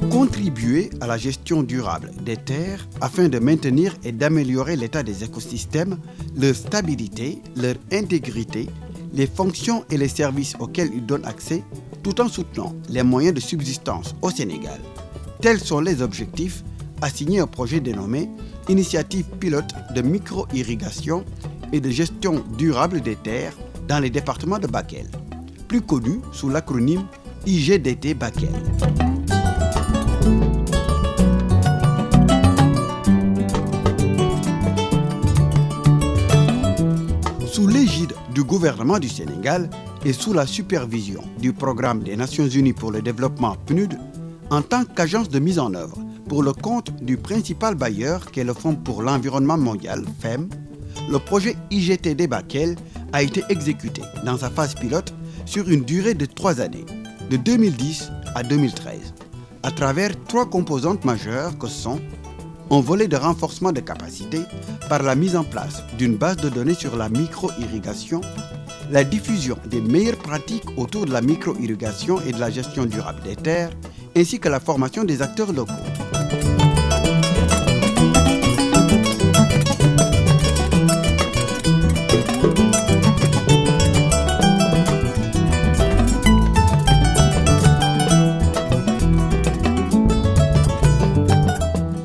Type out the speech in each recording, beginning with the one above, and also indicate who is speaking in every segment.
Speaker 1: Contribuer à la gestion durable des terres afin de maintenir et d'améliorer l'état des écosystèmes, leur stabilité, leur intégrité, les fonctions et les services auxquels ils donnent accès, tout en soutenant les moyens de subsistance au Sénégal. Tels sont les objectifs assignés au projet dénommé Initiative pilote de micro-irrigation et de gestion durable des terres dans les départements de Bakel, plus connu sous l'acronyme IGDT Bakel. Sous l'égide du gouvernement du Sénégal et sous la supervision du Programme des Nations Unies pour le développement PNUD, en tant qu'agence de mise en œuvre pour le compte du principal bailleur qu'est le Fonds pour l'environnement mondial, FEM, le projet IGTD Bakel a été exécuté dans sa phase pilote sur une durée de 3 années, de 2010 à 2013, à travers 3 composantes majeures que sont un volet de renforcement de capacité par la mise en place d'une base de données sur la micro-irrigation, la diffusion des meilleures pratiques autour de la micro-irrigation et de la gestion durable des terres, ainsi que la formation des acteurs locaux.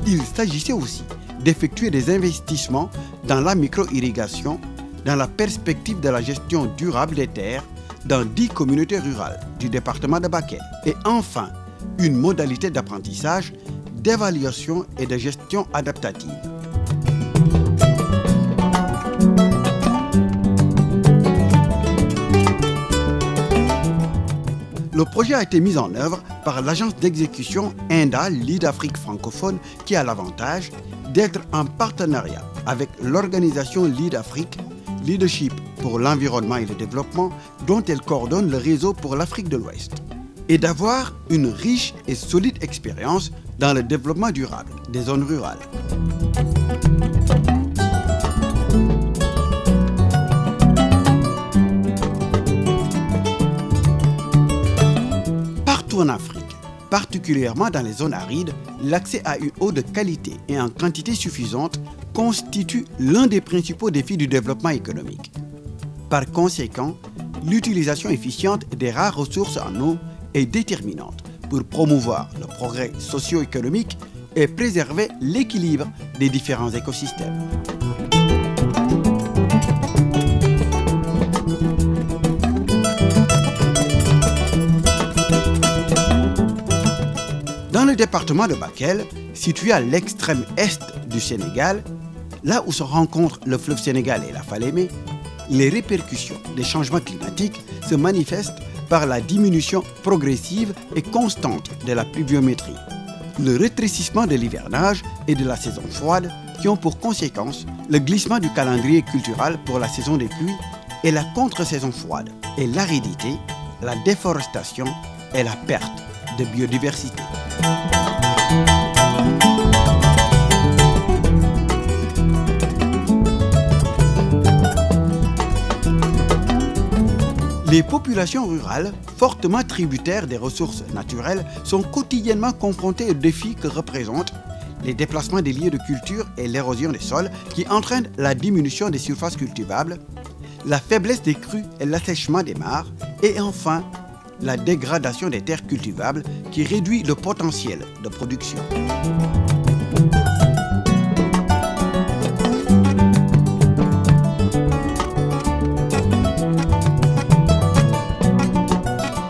Speaker 1: Il s'agissait aussi d'effectuer des investissements dans la micro-irrigation dans la perspective de la gestion durable des terres dans 10 communautés rurales du département de Bakel. Et enfin, une modalité d'apprentissage, d'évaluation et de gestion adaptative. Le projet a été mis en œuvre par l'agence d'exécution INDA Lead Afrique francophone qui a l'avantage d'être en partenariat avec l'organisation Lead Afrique, Leadership pour l'environnement et le développement, dont elle coordonne le réseau pour l'Afrique de l'Ouest, et d'avoir une riche et solide expérience dans le développement durable des zones rurales. Partout en Afrique, particulièrement dans les zones arides, l'accès à une eau de qualité et en quantité suffisante constitue l'un des principaux défis du développement économique. Par conséquent, l'utilisation efficiente des rares ressources en eau est déterminante pour promouvoir le progrès socio-économique et préserver l'équilibre des différents écosystèmes. Dans le département de Bakel, situé à l'extrême est du Sénégal, là où se rencontrent le fleuve Sénégal et la Falémé, les répercussions des changements climatiques se manifestent par la diminution progressive et constante de la pluviométrie, le rétrécissement de l'hivernage et de la saison froide qui ont pour conséquence le glissement du calendrier cultural pour la saison des pluies et la contre-saison froide, et l'aridité, la déforestation et la perte de biodiversité. Les populations rurales, fortement tributaires des ressources naturelles, sont quotidiennement confrontées aux défis que représentent les déplacements des lieux de culture et l'érosion des sols qui entraînent la diminution des surfaces cultivables, la faiblesse des crues et l'assèchement des mares, et enfin la dégradation des terres cultivables qui réduit le potentiel de production.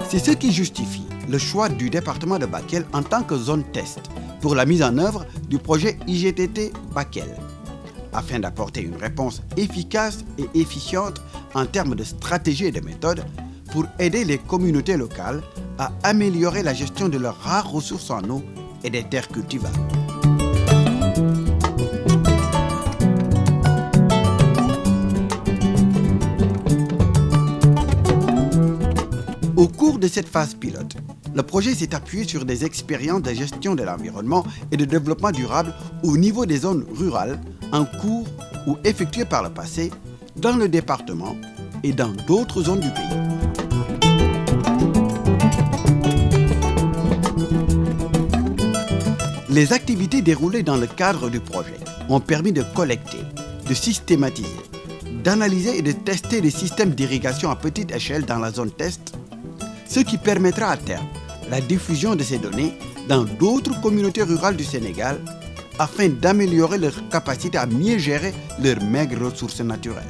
Speaker 1: C'est ce qui justifie le choix du département de Bakel en tant que zone test pour la mise en œuvre du projet IGTT Bakel, afin d'apporter une réponse efficace et efficiente en termes de stratégie et de méthode pour aider les communautés locales à améliorer la gestion de leurs rares ressources en eau et des terres cultivables. Au cours de cette phase pilote, le projet s'est appuyé sur des expériences de gestion de l'environnement et de développement durable au niveau des zones rurales en cours ou effectuées par le passé dans le département et dans d'autres zones du pays. Les activités déroulées dans le cadre du projet ont permis de collecter, de systématiser, d'analyser et de tester des systèmes d'irrigation à petite échelle dans la zone test, ce qui permettra à terme la diffusion de ces données dans d'autres communautés rurales du Sénégal afin d'améliorer leur capacité à mieux gérer leurs maigres ressources naturelles.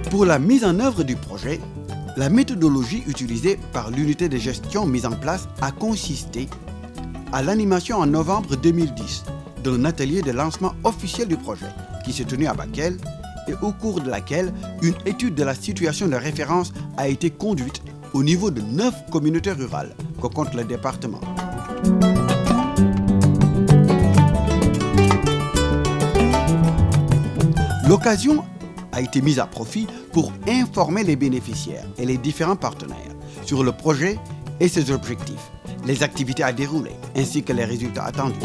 Speaker 1: Pour la mise en œuvre du projet, la méthodologie utilisée par l'unité de gestion mise en place a consisté à l'animation en novembre 2010 d'un atelier de lancement officiel du projet qui s'est tenu à Bakel et au cours de laquelle une étude de la situation de référence a été conduite au niveau de 9 communautés rurales que compte le département. L'occasion a été mise à profit pour informer les bénéficiaires et les différents partenaires sur le projet et ses objectifs, les activités à dérouler, ainsi que les résultats attendus.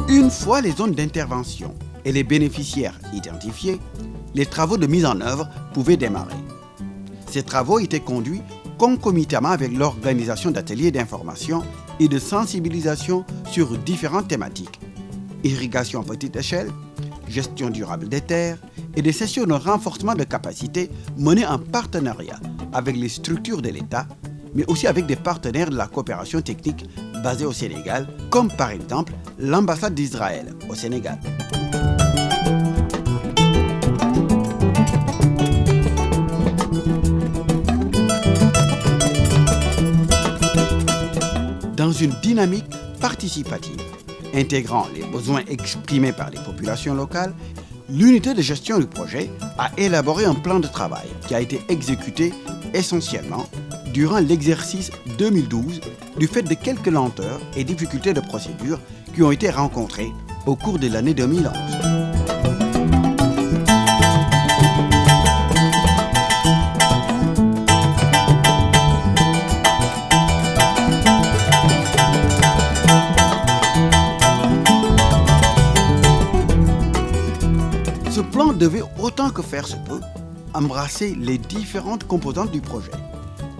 Speaker 1: Une fois les zones d'intervention et les bénéficiaires identifiés, les travaux de mise en œuvre pouvaient démarrer. Ces travaux étaient conduits concomitamment avec l'organisation d'ateliers d'information et de sensibilisation sur différentes thématiques. Irrigation à petite échelle, gestion durable des terres et des sessions de renforcement de capacité menées en partenariat avec les structures de l'État, mais aussi avec des partenaires de la coopération technique basés au Sénégal, comme par exemple l'ambassade d'Israël au Sénégal. Dans une dynamique participative, intégrant les besoins exprimés par les populations locales, l'unité de gestion du projet a élaboré un plan de travail qui a été exécuté essentiellement durant l'exercice 2012 du fait de quelques lenteurs et difficultés de procédure qui ont été rencontrées au cours de l'année 2011. Ce plan devait, autant que faire se peut, embrasser les différentes composantes du projet.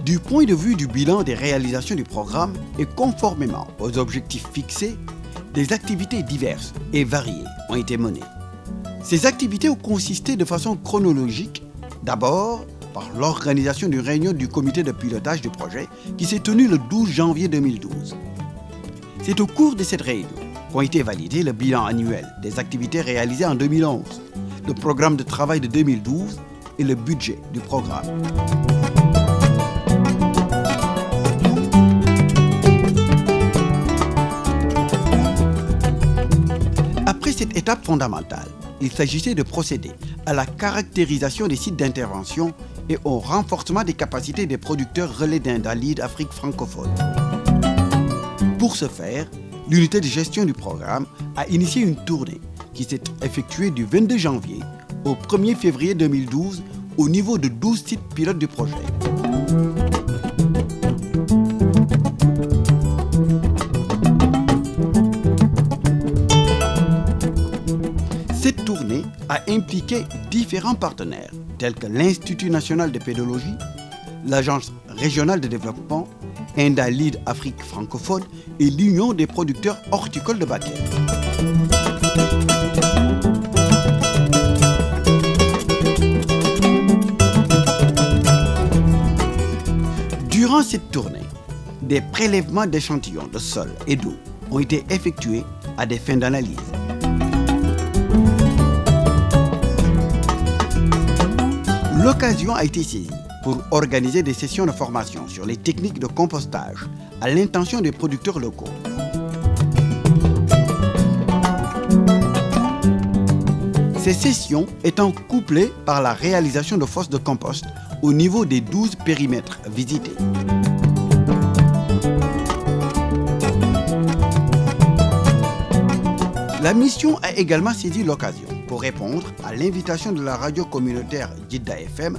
Speaker 1: Du point de vue du bilan des réalisations du programme et conformément aux objectifs fixés, des activités diverses et variées ont été menées. Ces activités ont consisté de façon chronologique, d'abord par l'organisation d'une réunion du comité de pilotage du projet qui s'est tenue le 12 janvier 2012. C'est au cours de cette réunion qu'ont été validés le bilan annuel des activités réalisées en 2011, le programme de travail de 2012 et le budget du programme. Après cette étape fondamentale, il s'agissait de procéder à la caractérisation des sites d'intervention et au renforcement des capacités des producteurs relais d'Indalide Afrique francophone. Pour ce faire, l'unité de gestion du programme a initié une tournée qui s'est effectuée du 22 janvier au 1er février 2012 au niveau de 12 sites pilotes du projet. Cette tournée a impliqué différents partenaires tels que l'Institut national de pédologie, l'Agence régionale de développement, Indalide Afrique francophone et l'Union des producteurs horticoles de Bakel. Durant cette tournée, des prélèvements d'échantillons de sol et d'eau ont été effectués à des fins d'analyse. L'occasion a été saisie pour organiser des sessions de formation sur les techniques de compostage à l'intention des producteurs locaux. Ces sessions étant couplées par la réalisation de fosses de compost au niveau des 12 périmètres visités. La mission a également saisi l'occasion pour répondre à l'invitation de la radio communautaire Jidda FM,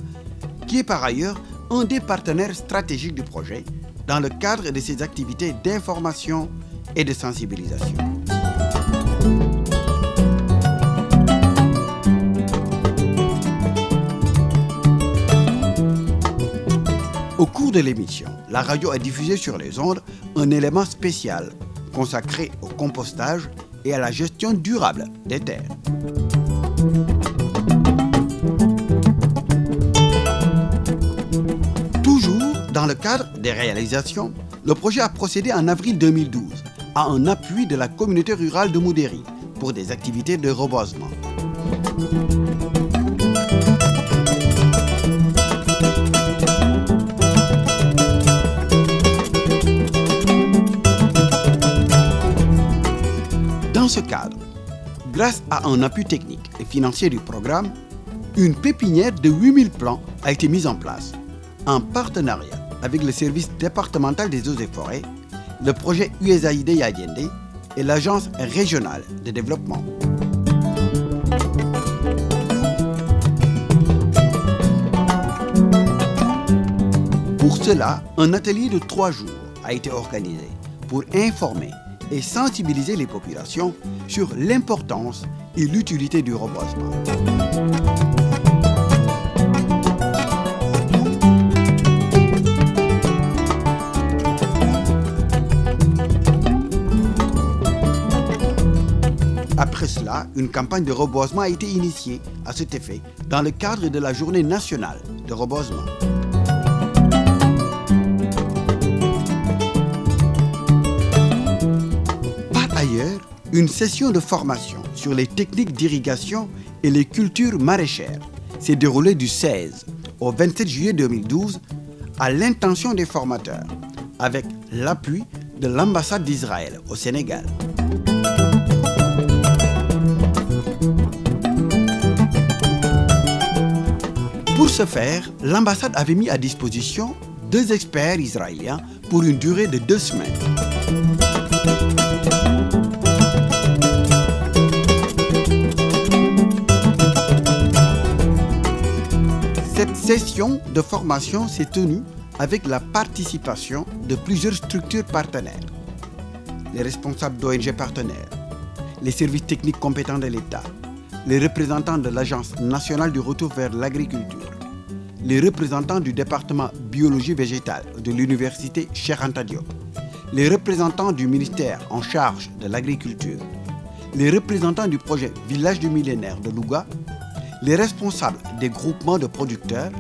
Speaker 1: qui est par ailleurs un des partenaires stratégiques du projet dans le cadre de ses activités d'information et de sensibilisation. Au cours de l'émission, la radio a diffusé sur les ondes un élément spécial consacré au compostage et à la gestion durable des terres. Toujours dans le cadre des réalisations, le projet a procédé en avril 2012 à un appui de la communauté rurale de Moudéry pour des activités de reboisement. Dans ce cadre, grâce à un appui technique et financier du programme, une pépinière de 8000 plants a été mise en place en partenariat avec le service départemental des eaux et forêts, le projet USAID Yadiende et l'agence régionale de développement. Pour cela, un atelier de 3 jours a été organisé pour informer et sensibiliser les populations sur l'importance et l'utilité du reboisement. Après cela, une campagne de reboisement a été initiée à cet effet dans le cadre de la Journée nationale de reboisement. Une session de formation sur les techniques d'irrigation et les cultures maraîchères s'est déroulée du 16 au 27 juillet 2012 à l'intention des formateurs, avec l'appui de l'ambassade d'Israël au Sénégal. Pour ce faire, l'ambassade avait mis à disposition 2 experts israéliens pour une durée de 2 semaines. Cette session de formation s'est tenue avec la participation de plusieurs structures partenaires, les responsables d'ONG partenaires, les services techniques compétents de l'État, les représentants de l'Agence nationale du retour vers l'agriculture, les représentants du département biologie végétale de l'université Cheikh Anta Diop, les représentants du ministère en charge de l'agriculture, les représentants du projet Village du millénaire de Louga, les responsables des groupements de producteurs,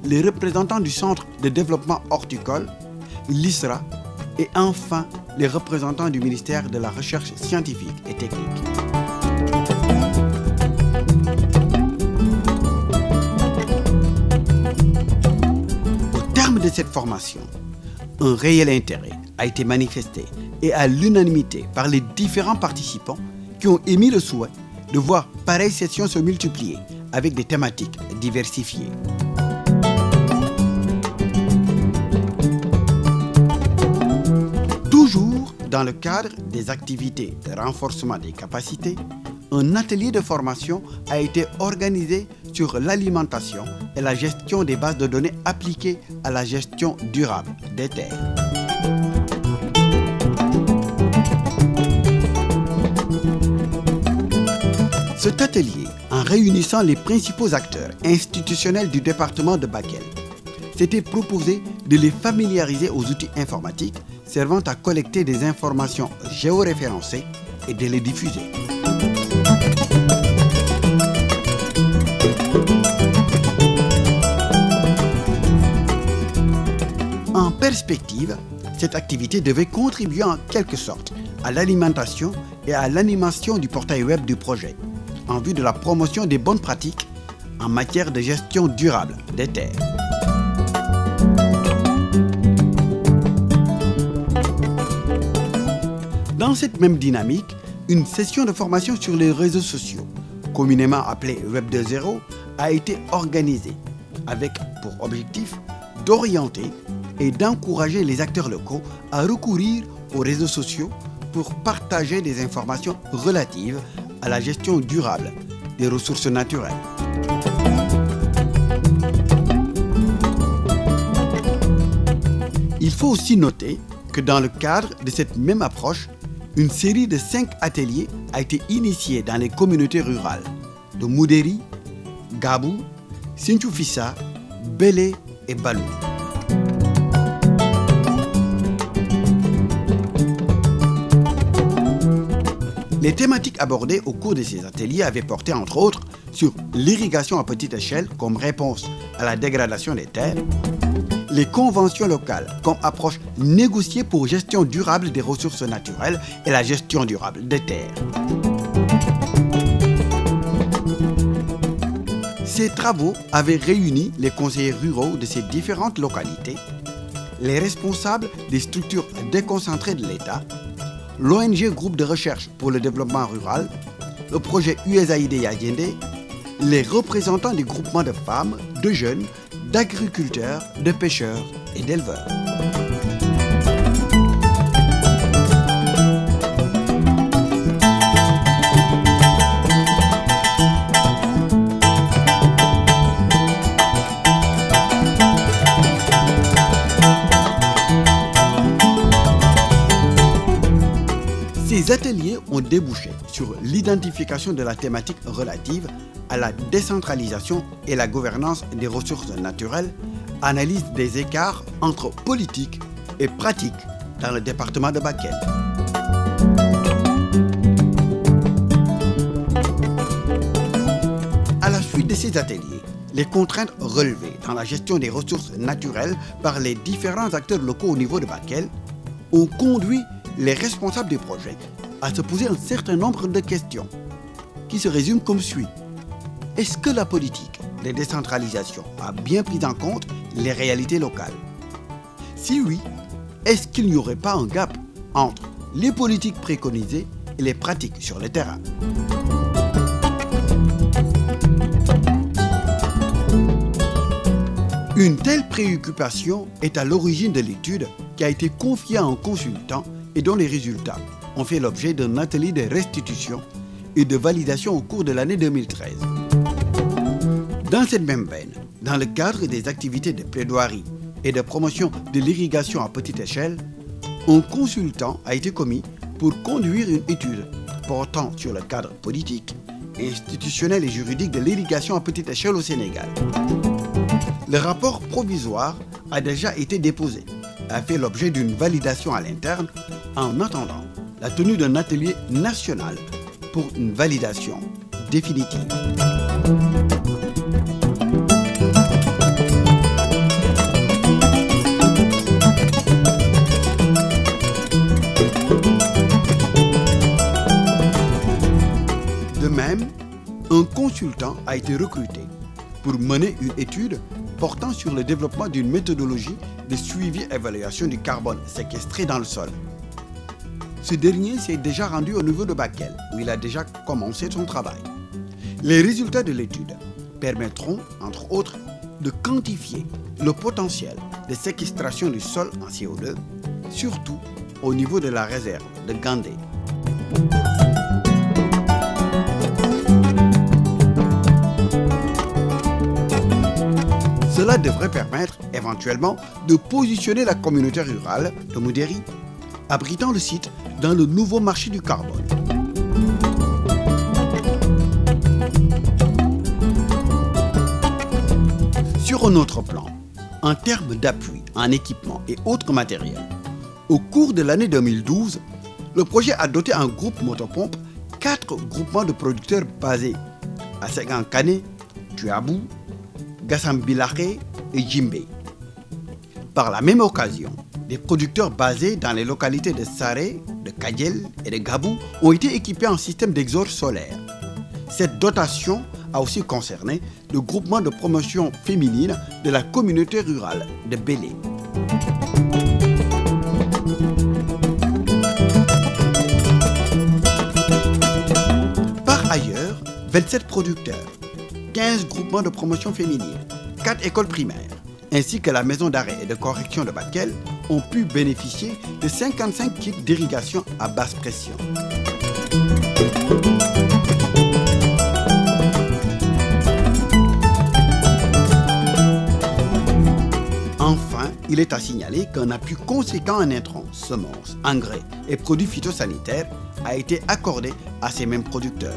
Speaker 1: les représentants du Centre de développement horticole, l'ISRA, et enfin les représentants du ministère de la Recherche scientifique et technique. Au terme de cette formation, un réel intérêt a été manifesté et à l'unanimité par les différents participants qui ont émis le souhait de voir pareilles sessions se multiplier avec des thématiques diversifiées. Toujours dans le cadre des activités de renforcement des capacités, un atelier de formation a été organisé sur l'alimentation et la gestion des bases de données appliquées à la gestion durable des terres. Cet atelier, en réunissant les principaux acteurs institutionnels du département de Bakel, s'était proposé de les familiariser aux outils informatiques servant à collecter des informations géoréférencées et de les diffuser. En perspective, cette activité devait contribuer en quelque sorte à l'alimentation et à l'animation du portail web du projet, en vue de la promotion des bonnes pratiques en matière de gestion durable des terres. Dans cette même dynamique, une session de formation sur les réseaux sociaux, communément appelée Web 2.0, a été organisée avec pour objectif d'orienter et d'encourager les acteurs locaux à recourir aux réseaux sociaux pour partager des informations relatives à la gestion durable des ressources naturelles. Il faut aussi noter que dans le cadre de cette même approche, une série de 5 ateliers a été initiée dans les communautés rurales de Moudéri, Gabou, Sinthiou Fissa, Bélé et Balou. Les thématiques abordées au cours de ces ateliers avaient porté entre autres sur l'irrigation à petite échelle comme réponse à la dégradation des terres, les conventions locales comme approche négociée pour gestion durable des ressources naturelles et la gestion durable des terres. Ces travaux avaient réuni les conseillers ruraux de ces différentes localités, les responsables des structures déconcentrées de l'État, l'ONG Groupe de recherche pour le développement rural, le projet USAID Yagende, les représentants des groupements de femmes, de jeunes, d'agriculteurs, de pêcheurs et d'éleveurs. Ces ateliers ont débouché sur l'identification de la thématique relative à la décentralisation et la gouvernance des ressources naturelles, analyse des écarts entre politique et pratique dans le département de Bakel. À la suite de ces ateliers, les contraintes relevées dans la gestion des ressources naturelles par les différents acteurs locaux au niveau de Bakel ont conduit les responsables du projet à se poser un certain nombre de questions qui se résument comme suit. Est-ce que la politique de décentralisation a bien pris en compte les réalités locales? Si oui, est-ce qu'il n'y aurait pas un gap entre les politiques préconisées et les pratiques sur le terrain? Une telle préoccupation est à l'origine de l'étude qui a été confiée à un consultant et dont les résultats ont fait l'objet d'un atelier de restitution et de validation au cours de l'année 2013. Dans cette même veine, dans le cadre des activités de plaidoirie et de promotion de l'irrigation à petite échelle, un consultant a été commis pour conduire une étude portant sur le cadre politique, institutionnel et juridique de l'irrigation à petite échelle au Sénégal. Le rapport provisoire a déjà été déposé et a fait l'objet d'une validation à l'interne en attendant la tenue d'un atelier national pour une validation définitive. De même, un consultant a été recruté pour mener une étude portant sur le développement d'une méthodologie de suivi et évaluation du carbone séquestré dans le sol. Ce dernier s'est déjà rendu au niveau de Bakel, où il a déjà commencé son travail. Les résultats de l'étude permettront, entre autres, de quantifier le potentiel de séquestration du sol en CO2, surtout au niveau de la réserve de Gandé. Cela devrait permettre éventuellement de positionner la communauté rurale de Moudéri, abritant le site dans le nouveau marché du carbone. Sur un autre plan, en termes d'appui en équipement et autres matériels, au cours de l'année 2012, le projet a doté un groupe motopompe 4 groupements de producteurs basés à Ségan-Kané, Tuabou, Gassambilaké et Djimbe. Par la même occasion, des producteurs basés dans les localités de Saré, de Kadiel et de Gabou ont été équipés en système d'exhaust solaire. Cette dotation a aussi concerné le groupement de promotion féminine de la communauté rurale de Bélé. Par ailleurs, 27 producteurs, 15 groupements de promotion féminine, 4 écoles primaires, ainsi que la maison d'arrêt et de correction de Bakel ont pu bénéficier de 55 kits d'irrigation à basse pression. Enfin, il est à signaler qu'un appui conséquent en intrants, semences, engrais et produits phytosanitaires a été accordé à ces mêmes producteurs.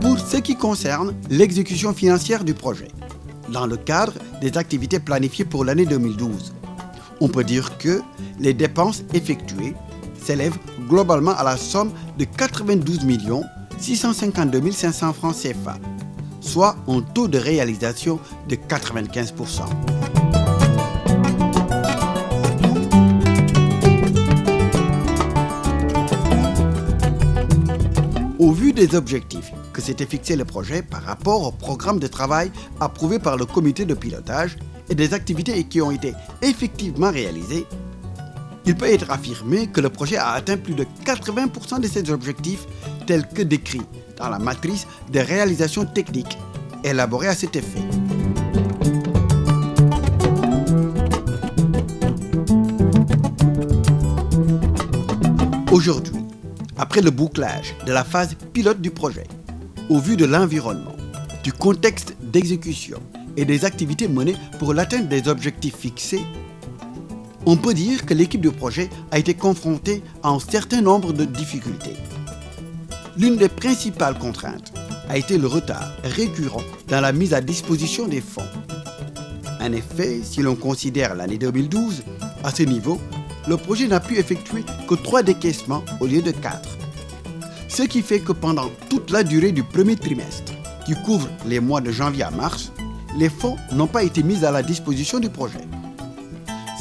Speaker 1: Pour ce qui concerne l'exécution financière du projet, dans le cadre des activités planifiées pour l'année 2012, on peut dire que les dépenses effectuées s'élèvent globalement à la somme de 92 652 500 francs CFA, soit un taux de réalisation de 95%. Au vu des objectifs que s'était fixé le projet par rapport au programme de travail approuvé par le comité de pilotage et des activités qui ont été effectivement réalisées, il peut être affirmé que le projet a atteint plus de 80% de ses objectifs tels que décrits dans la matrice des réalisations techniques élaborée à cet effet. Aujourd'hui, après le bouclage de la phase pilote du projet, au vu de l'environnement, du contexte d'exécution et des activités menées pour l'atteinte des objectifs fixés, on peut dire que l'équipe de projet a été confrontée à un certain nombre de difficultés. L'une des principales contraintes a été le retard récurrent dans la mise à disposition des fonds. En effet, si l'on considère l'année 2012, à ce niveau, le projet n'a pu effectuer que 3 décaissements au lieu de 4. Ce qui fait que pendant toute la durée du premier trimestre, qui couvre les mois de janvier à mars, les fonds n'ont pas été mis à la disposition du projet.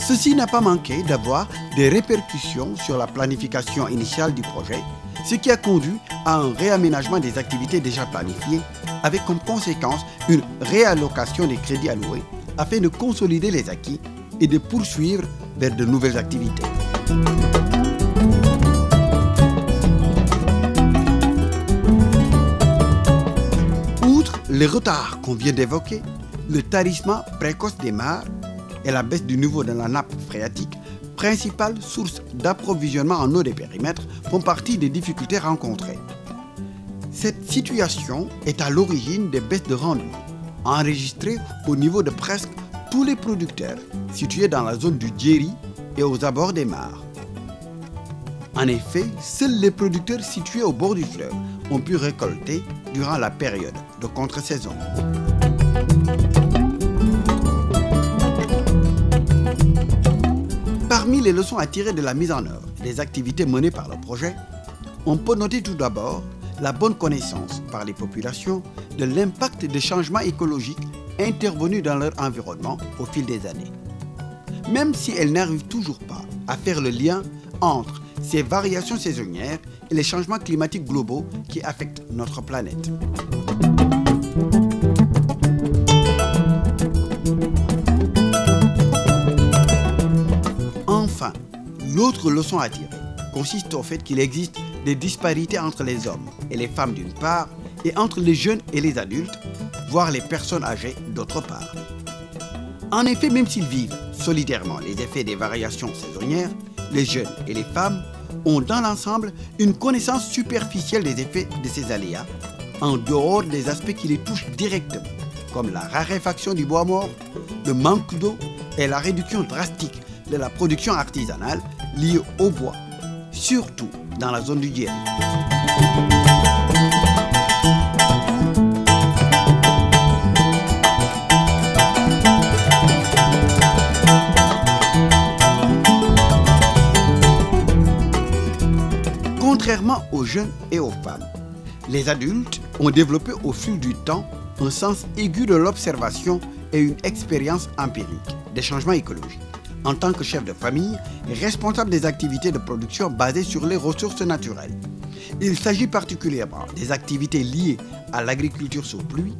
Speaker 1: Ceci n'a pas manqué d'avoir des répercussions sur la planification initiale du projet, ce qui a conduit à un réaménagement des activités déjà planifiées, avec comme conséquence une réallocation des crédits alloués afin de consolider les acquis et de poursuivre vers de nouvelles activités. Outre les retards qu'on vient d'évoquer, le tarissement précoce des mares et la baisse du niveau de la nappe phréatique, principale source d'approvisionnement en eau des périmètres, font partie des difficultés rencontrées. Cette situation est à l'origine des baisses de rendement, enregistrées au niveau de presque tous les producteurs situés dans la zone du Djeri et aux abords des mares. En effet, seuls les producteurs situés au bord du fleuve ont pu récolter durant la période de contre-saison. Parmi les leçons à tirer de la mise en œuvre des activités menées par le projet, on peut noter tout d'abord la bonne connaissance par les populations de l'impact des changements écologiques intervenus dans leur environnement au fil des années. Même si elles n'arrivent toujours pas à faire le lien entre ces variations saisonnières et les changements climatiques globaux qui affectent notre planète. Enfin, l'autre leçon à tirer consiste au fait qu'il existe des disparités entre les hommes et les femmes d'une part et entre les jeunes et les adultes, voire les personnes âgées d'autre part. En effet, même s'ils vivent solidairement les effets des variations saisonnières, les jeunes et les femmes ont dans l'ensemble une connaissance superficielle des effets de ces aléas, en dehors des aspects qui les touchent directement, comme la raréfaction du bois mort, le manque d'eau et la réduction drastique de la production artisanale liée au bois, surtout dans la zone du Djeri. Contrairement aux jeunes et aux femmes, les adultes ont développé au fil du temps un sens aigu de l'observation et une expérience empirique des changements écologiques. en tant que chef de famille est responsable des activités de production basées sur les ressources naturelles. Il s'agit particulièrement des activités liées à l'agriculture sous pluie,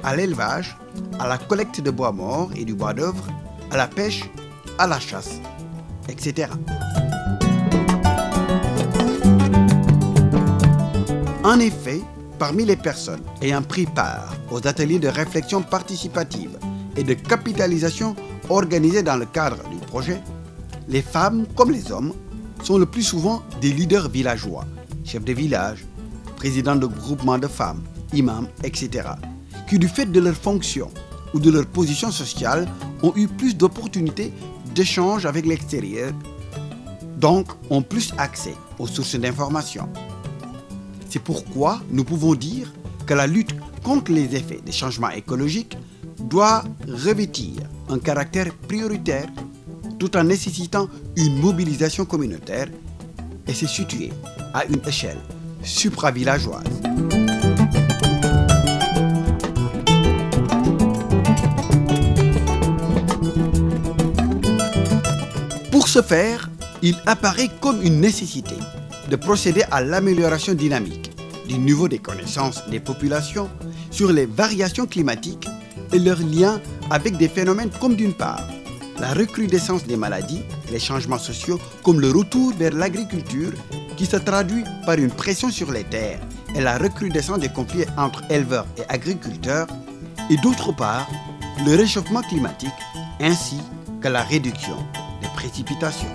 Speaker 1: à l'élevage, à la collecte de bois mort et du bois d'œuvre, à la pêche, à la chasse, etc. En effet, parmi les personnes ayant pris part aux ateliers de réflexion participative et de capitalisation organisés dans le cadre du projet, les femmes comme les hommes sont le plus souvent des leaders villageois, chefs de village, présidents de groupements de femmes, imams, etc., qui du fait de leur fonction ou de leur position sociale ont eu plus d'opportunités d'échange avec l'extérieur, donc ont plus accès aux sources d'information. C'est pourquoi nous pouvons dire que la lutte contre les effets des changements écologiques doit revêtir un caractère prioritaire tout en nécessitant une mobilisation communautaire et se situer à une échelle supravillageoise. Pour ce faire, il apparaît comme une nécessité de procéder à l'amélioration dynamique du niveau des connaissances des populations sur les variations climatiques et leurs liens avec des phénomènes comme d'une part la recrudescence des maladies, les changements sociaux comme le retour vers l'agriculture qui se traduit par une pression sur les terres et la recrudescence des conflits entre éleveurs et agriculteurs, et d'autre part le réchauffement climatique ainsi que la réduction des précipitations.